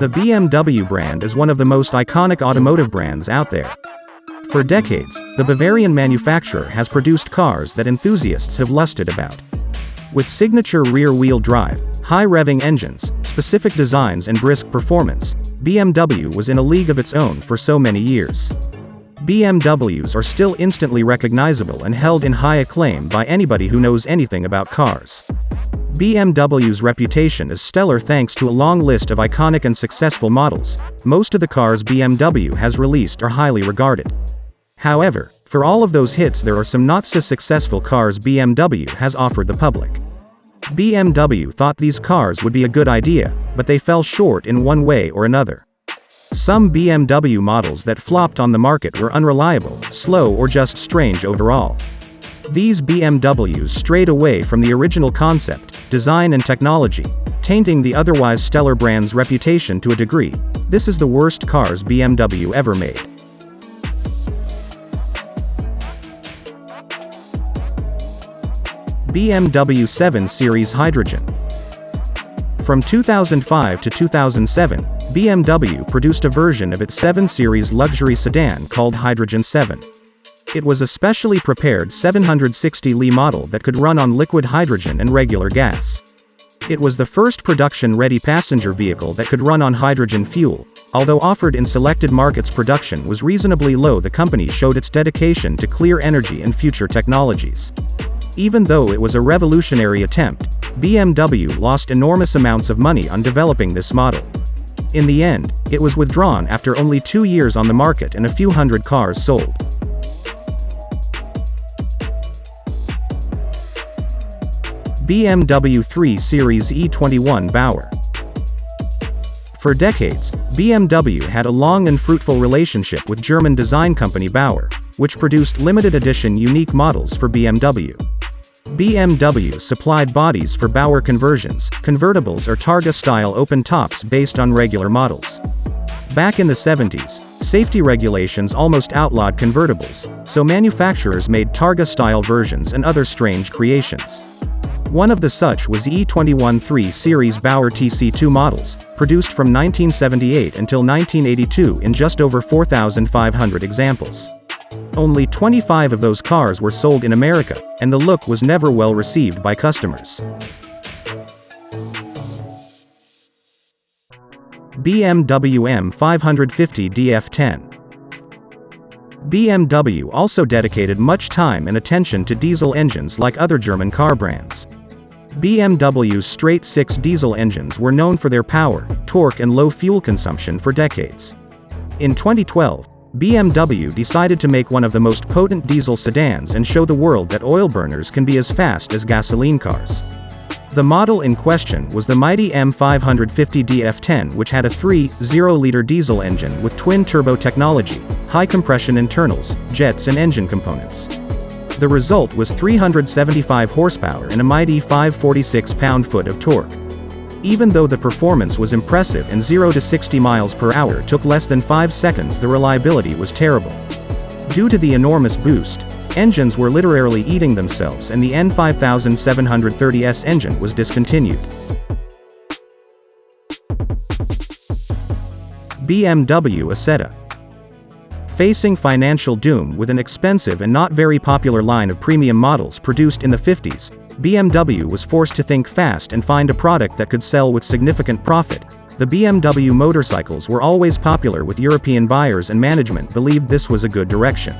The BMW brand is one of the most iconic automotive brands out there. For decades, the Bavarian manufacturer has produced cars that enthusiasts have lusted about. With signature rear-wheel drive, high revving engines, specific designs and brisk performance, BMW was in a league of its own for so many years. BMWs are still instantly recognizable and held in high acclaim by anybody who knows anything about cars. BMW's reputation is stellar thanks to a long list of iconic and successful models. Most of the cars BMW has released are highly regarded. However, for all of those hits there are some not-so-successful cars BMW has offered the public. BMW thought these cars would be a good idea, but they fell short in one way or another. Some BMW models that flopped on the market were unreliable, slow or just strange overall. These BMWs strayed away from the original concept, design and technology, tainting the otherwise stellar brand's reputation to a degree. This is the worst cars BMW ever made. BMW 7 Series Hydrogen. From 2005 to 2007, BMW produced a version of its 7 Series luxury sedan called Hydrogen 7. It was a specially prepared 760Li model that could run on liquid hydrogen and regular gas. It was the first production-ready passenger vehicle that could run on hydrogen fuel. Although offered in selected markets, production was reasonably low. The company showed its dedication to clear energy and future technologies. Even though it was a revolutionary attempt, BMW lost enormous amounts of money on developing this model. In the end, it was withdrawn after only 2 years on the market and a few hundred cars sold. BMW 3 Series E21 Bauer. For decades, BMW had a long and fruitful relationship with German design company Bauer, which produced limited edition unique models for BMW. BMW supplied bodies for Bauer conversions, convertibles or Targa-style open tops based on regular models. Back in the 70s, safety regulations almost outlawed convertibles, so manufacturers made Targa-style versions and other strange creations. One of the such was E21 3 Series Bauer TC2 models, produced from 1978 until 1982 in just over 4,500 examples. Only 25 of those cars were sold in America, and the look was never well received by customers. BMW M550 DF10. BMW also dedicated much time and attention to diesel engines like other German car brands. BMW's straight-six diesel engines were known for their power, torque and low fuel consumption for decades. In 2012, BMW decided to make one of the most potent diesel sedans and show the world that oil burners can be as fast as gasoline cars. The model in question was the mighty M550 DF10, which had a 3.0-liter diesel engine with twin-turbo technology, high-compression internals, jets and engine components. The result was 375 horsepower and a mighty 546 pound-foot of torque. Even though the performance was impressive and 0 to 60 miles per hour took less than 5 seconds, the reliability was terrible. Due to the enormous boost, engines were literally eating themselves and the N5730S engine was discontinued. BMW Isetta. Facing financial doom with an expensive and not very popular line of premium models produced in the 50s, BMW was forced to think fast and find a product that could sell with significant profit. The BMW motorcycles were always popular with European buyers and management believed this was a good direction.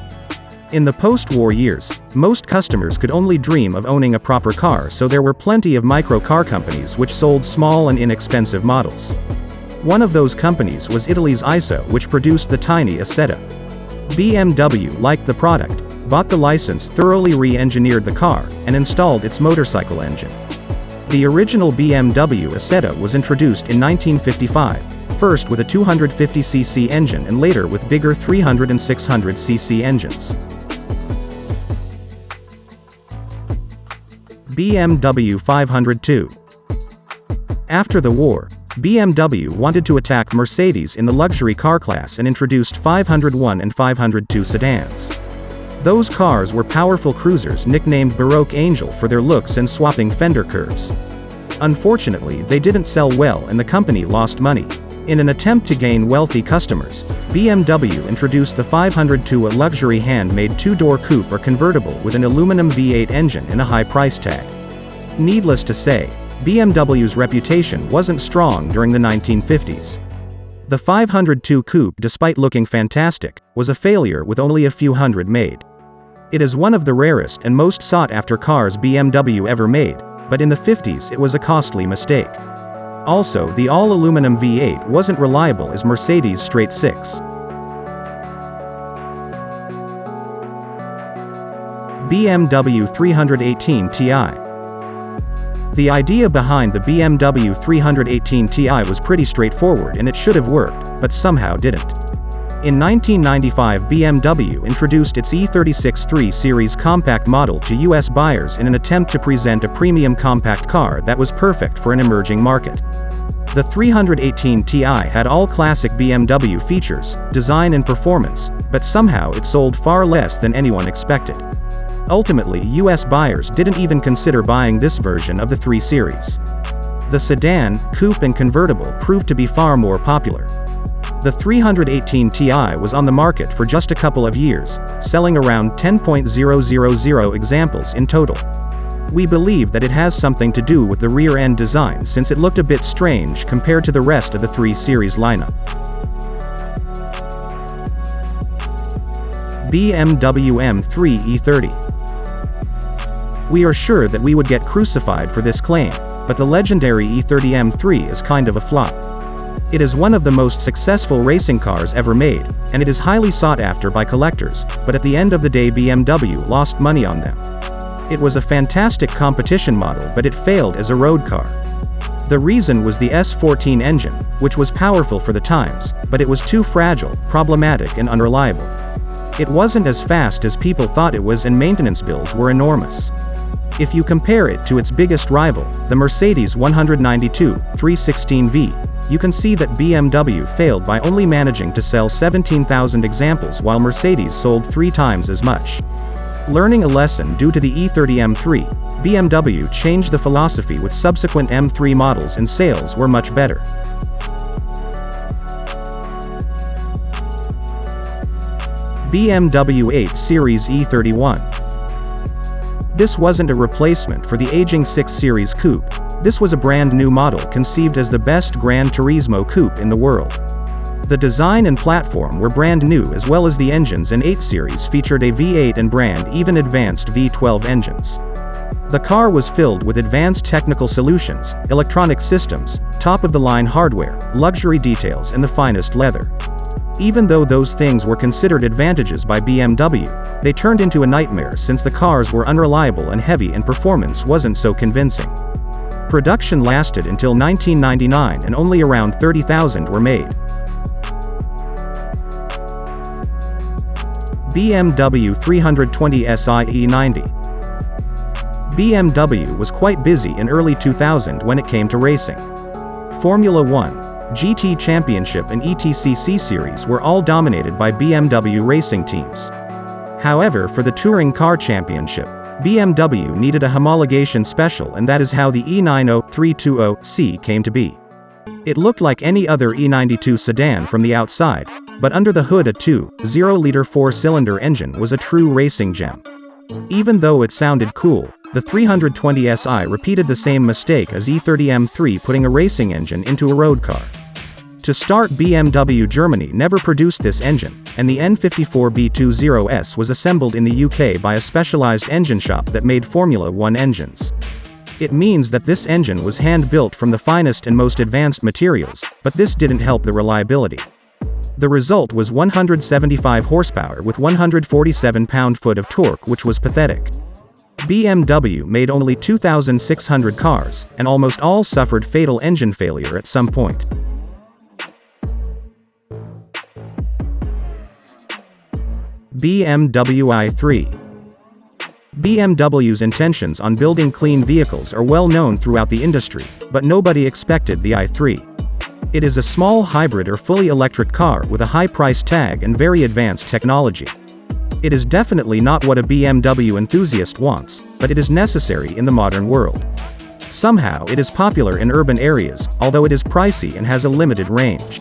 In the post-war years, most customers could only dream of owning a proper car, so there were plenty of micro-car companies which sold small and inexpensive models. One of those companies was Italy's ISO, which produced the tiny Isetta. BMW liked the product, bought the license, thoroughly re-engineered the car, and installed its motorcycle engine. The original BMW Isetta was introduced in 1955, first with a 250cc engine and later with bigger 300 and 600cc engines. BMW 502. After the war, BMW wanted to attack Mercedes in the luxury car class and introduced 501 and 502 sedans. Those cars were powerful cruisers nicknamed Baroque Angel for their looks and swapping fender curves. Unfortunately, they didn't sell well and the company lost money. In an attempt to gain wealthy customers, BMW introduced the 502, a luxury hand-made two-door coupe or convertible with an aluminum V8 engine and a high price tag. Needless to say, BMW's reputation wasn't strong during the 1950s. The 502 coupe, despite looking fantastic, was a failure with only a few hundred made. It is one of the rarest and most sought-after cars BMW ever made, but in the 50s it was a costly mistake. Also, the all-aluminum V8 wasn't reliable as Mercedes' straight six. BMW 318 Ti. The idea behind the BMW 318 Ti was pretty straightforward and it should have worked, but somehow didn't. In 1995, BMW introduced its E36 3 Series compact model to US buyers in an attempt to present a premium compact car that was perfect for an emerging market. The 318 Ti had all classic BMW features, design and performance, but somehow it sold far less than anyone expected. Ultimately, US buyers didn't even consider buying this version of the 3 Series. The sedan, coupe and convertible proved to be far more popular. The 318 Ti was on the market for just a couple of years, selling around 10,000 examples in total. We believe that it has something to do with the rear-end design since it looked a bit strange compared to the rest of the 3 Series lineup. BMW M3 E30. We are sure that we would get crucified for this claim, but the legendary E30 M3 is kind of a flop. It is one of the most successful racing cars ever made, and it is highly sought after by collectors, but at the end of the day BMW lost money on them. It was a fantastic competition model, but it failed as a road car. The reason was the S14 engine, which was powerful for the times, but it was too fragile, problematic and unreliable. It wasn't as fast as people thought it was and maintenance bills were enormous. If you compare it to its biggest rival, the Mercedes 192 316V, you can see that BMW failed by only managing to sell 17,000 examples while Mercedes sold 3 times as much. Learning a lesson due to the E30 M3, BMW changed the philosophy with subsequent M3 models and sales were much better. BMW 8 Series E31. This wasn't a replacement for the aging 6 Series coupe. This was a brand new model conceived as the best Gran Turismo coupe in the world. The design and platform were brand new as well as the engines, and 8 Series featured a V8 and brand even advanced V12 engines. The car was filled with advanced technical solutions, electronic systems, top-of-the-line hardware, luxury details and the finest leather. Even though those things were considered advantages by BMW, they turned into a nightmare since the cars were unreliable and heavy and performance wasn't so convincing. Production lasted until 1999 and only around 30,000 were made. BMW 320 Si E90. BMW was quite busy in early 2000 when it came to racing. Formula 1, GT Championship and ETCC Series were all dominated by BMW racing teams. However, for the Touring Car Championship, BMW needed a homologation special, and that is how the E90 320C came to be. It looked like any other E92 sedan from the outside, but under the hood a 2.0-liter 4-cylinder engine was a true racing gem. Even though it sounded cool, the 320 Si repeated the same mistake as E30 M3, putting a racing engine into a road car. To start, BMW Germany never produced this engine, and the N54B20S was assembled in the UK by a specialized engine shop that made Formula 1 engines. It means that this engine was hand-built from the finest and most advanced materials, but this didn't help the reliability. The result was 175 horsepower with 147 pound-foot of torque, which was pathetic. BMW made only 2,600 cars, and almost all suffered fatal engine failure at some point. BMW i3. BMW's intentions on building clean vehicles are well known throughout the industry, but nobody expected the i3. It is a small hybrid or fully electric car with a high price tag and very advanced technology. It is definitely not what a BMW enthusiast wants, but it is necessary in the modern world. Somehow it is popular in urban areas, although it is pricey and has a limited range.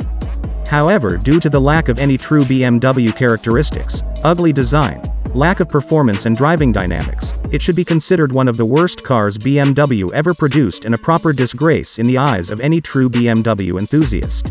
However, due to the lack of any true BMW characteristics, ugly design, lack of performance and driving dynamics, it should be considered one of the worst cars BMW ever produced and a proper disgrace in the eyes of any true BMW enthusiast.